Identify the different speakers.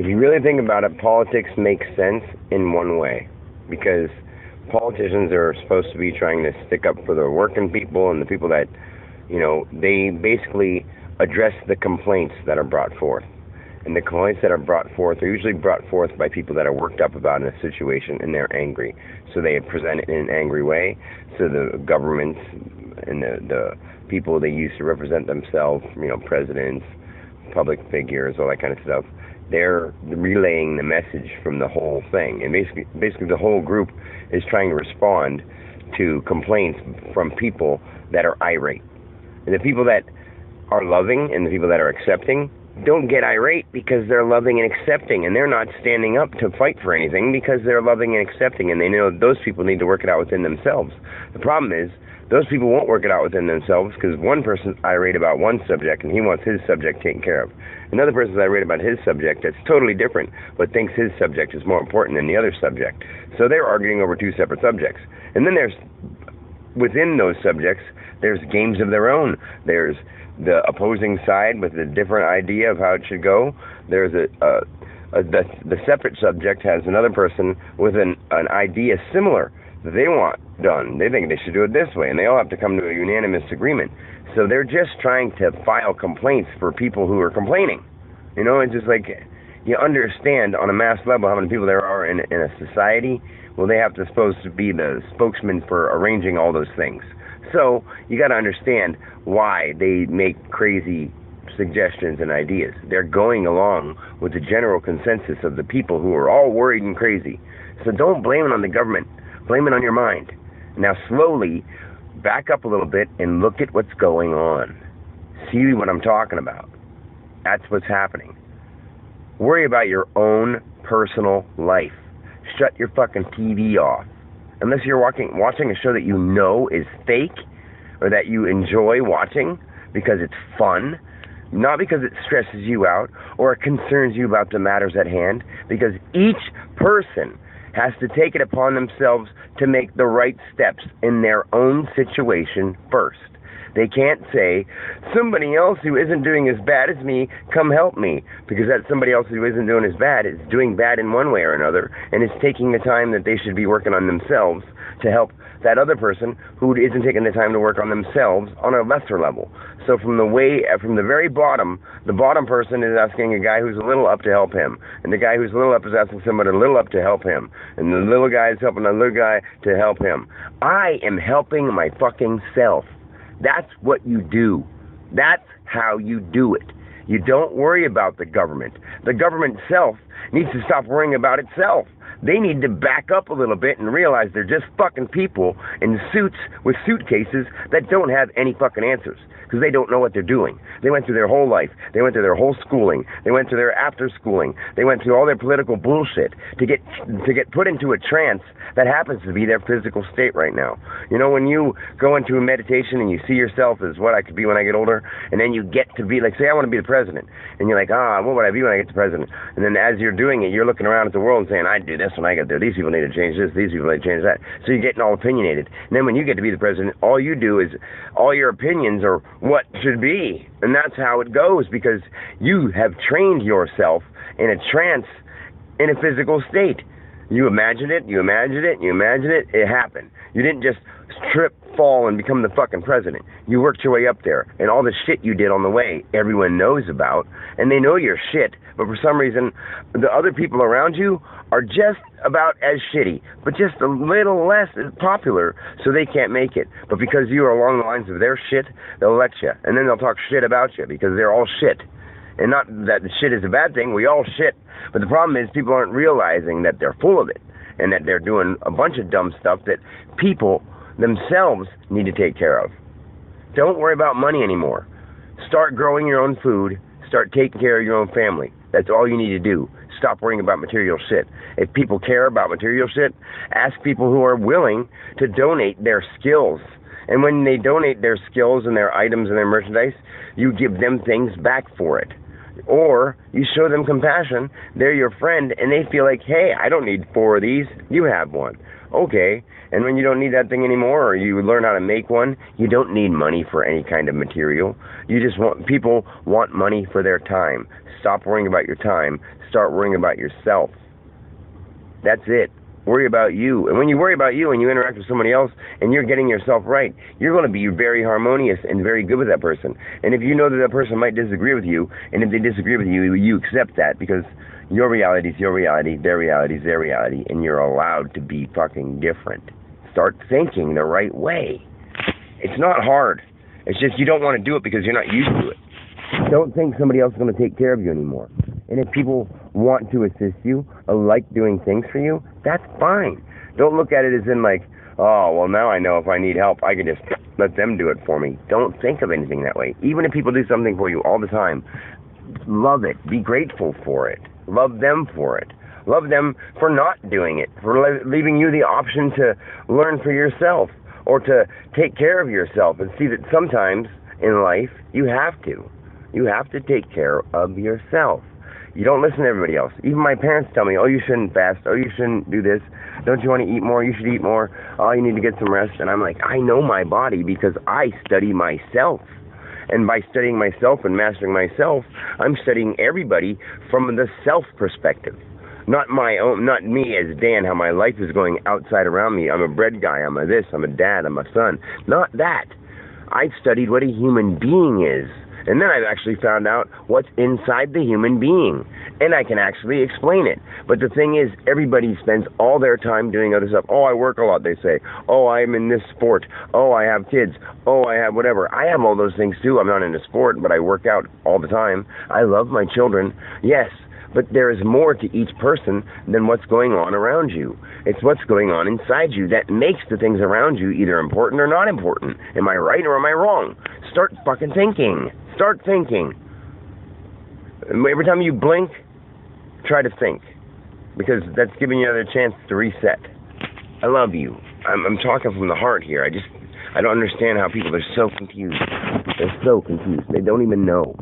Speaker 1: you really think about it, politics makes sense in one way, because politicians are supposed to be trying to stick up for the working people and the people that, they basically address the complaints that are brought forth. And the complaints that are brought forth are usually brought forth by people that are worked up about a situation and they're angry. So they present it in an angry way. So the governments and the people they use to represent themselves, presidents, public figures, all that kind of stuff, they're relaying the message from the whole thing. And basically the whole group is trying to respond to complaints from people that are irate. And the people that are loving and the people that are accepting don't get irate because they're loving and accepting, and they're not standing up to fight for anything because they're loving and accepting, and they know those people need to work it out within themselves. The problem is those people won't work it out within themselves because one person's irate about one subject and he wants his subject taken care of. Another person's irate about his subject that's totally different but thinks his subject is more important than the other subject. So they're arguing over two separate subjects. And then within those subjects, there's games of their own. There's the opposing side with a different idea of how it should go. There's the separate subject has another person with an idea similar that they want done. They think they should do it this way, and they all have to come to a unanimous agreement. So they're just trying to file complaints for people who are complaining. It's just like, you understand on a mass level how many people there are in a society. Well, they have to supposed to be the spokesman for arranging all those things. So you got to understand why they make crazy suggestions and ideas. They're going along with the general consensus of the people who are all worried and crazy. So don't blame it on the government. Blame it on your mind. Now slowly back up a little bit and look at what's going on. See what I'm talking about. That's what's happening. Worry about your own personal life. Shut your fucking TV off. Unless you're watching a show that you know is fake or that you enjoy watching because it's fun, not because it stresses you out or it concerns you about the matters at hand, because each person has to take it upon themselves to make the right steps in their own situation first. They can't say, somebody else who isn't doing as bad as me, come help me. Because that somebody else who isn't doing as bad is doing bad in one way or another, and is taking the time that they should be working on themselves to help that other person who isn't taking the time to work on themselves on a lesser level. So from the very bottom, the bottom person is asking a guy who's a little up to help him. And the guy who's a little up is asking somebody a little up to help him. And the little guy is helping the little guy to help him. I am helping my fucking self. That's what you do. That's how you do it. You don't worry about the government. The government itself needs to stop worrying about itself. They need to back up a little bit and realize they're just fucking people in suits with suitcases that don't have any fucking answers because they don't know what they're doing. They went through their whole life. They went through their whole schooling. They went through their after schooling. They went through all their political bullshit to get put into a trance that happens to be their physical state right now. When you go into a meditation and you see yourself as what I could be when I get older, and then you get to be like, say I want to be the president, and you're like, what would I be when I get to president? And then as you're doing it, you're looking around at the world and saying, I'd do this when I get there. These people need to change this. These people need to change that. So you're getting all opinionated. And then when you get to be the president, all you do is all your opinions are what should be. And that's how it goes, because you have trained yourself in a trance in a physical state. You imagined it, it happened. You didn't just trip, fall, and become the fucking president. You worked your way up there, and all the shit you did on the way, everyone knows about, and they know you're shit, but for some reason, the other people around you are just about as shitty, but just a little less popular, so they can't make it. But because you are along the lines of their shit, they'll let you, and then they'll talk shit about you, because they're all shit. And not that the shit is a bad thing, we all shit. But the problem is people aren't realizing that they're full of it, and that they're doing a bunch of dumb stuff that people themselves need to take care of. Don't worry about money anymore. Start growing your own food. Start taking care of your own family. That's all you need to do. Stop worrying about material shit. If people care about material shit, ask people who are willing to donate their skills. And when they donate their skills and their items and their merchandise, you give them things back for it. Or you show them compassion, they're your friend, and they feel like, hey, I don't need 4 of these, you have one. Okay, and when you don't need that thing anymore, or you learn how to make one, you don't need money for any kind of material. People want money for their time. Stop worrying about your time, start worrying about yourself. That's it. Worry about you. And when you worry about you and you interact with somebody else and you're getting yourself right, you're going to be very harmonious and very good with that person. And if you know that that person might disagree with you, and if they disagree with you, you accept that, because your reality is your reality, their reality is their reality, and you're allowed to be fucking different. Start thinking the right way. It's not hard. It's just you don't want to do it because you're not used to it. Don't think somebody else is going to take care of you anymore. And if people want to assist you or like doing things for you, that's fine. Don't look at it as in like, oh, well, now I know if I need help, I can just let them do it for me. Don't think of anything that way. Even if people do something for you all the time, love it. Be grateful for it. Love them for it. Love them for not doing it, for leaving you the option to learn for yourself or to take care of yourself, and see that sometimes in life you have to. You have to take care of yourself. You don't listen to everybody else. Even my parents tell me, oh, you shouldn't fast. Oh, you shouldn't do this. Don't you want to eat more? You should eat more. Oh, you need to get some rest. And I'm like, I know my body because I study myself. And by studying myself and mastering myself, I'm studying everybody from the self perspective. Not my own, not me as Dan, how my life is going outside around me. I'm a bread guy. I'm a this. I'm a dad. I'm a son. Not that. I've studied what a human being is. And then I've actually found out what's inside the human being. And I can actually explain it. But the thing is, everybody spends all their time doing other stuff. Oh, I work a lot, they say. Oh, I'm in this sport. Oh, I have kids. Oh, I have whatever. I have all those things too. I'm not into sport, but I work out all the time. I love my children. Yes. But there is more to each person than what's going on around you. It's what's going on inside you that makes the things around you either important or not important. Am I right or am I wrong? Start fucking thinking. Start thinking. Every time you blink, try to think. Because that's giving you another chance to reset. I love you. I'm talking from the heart here. I don't understand how people are so confused. They're so confused. They don't even know.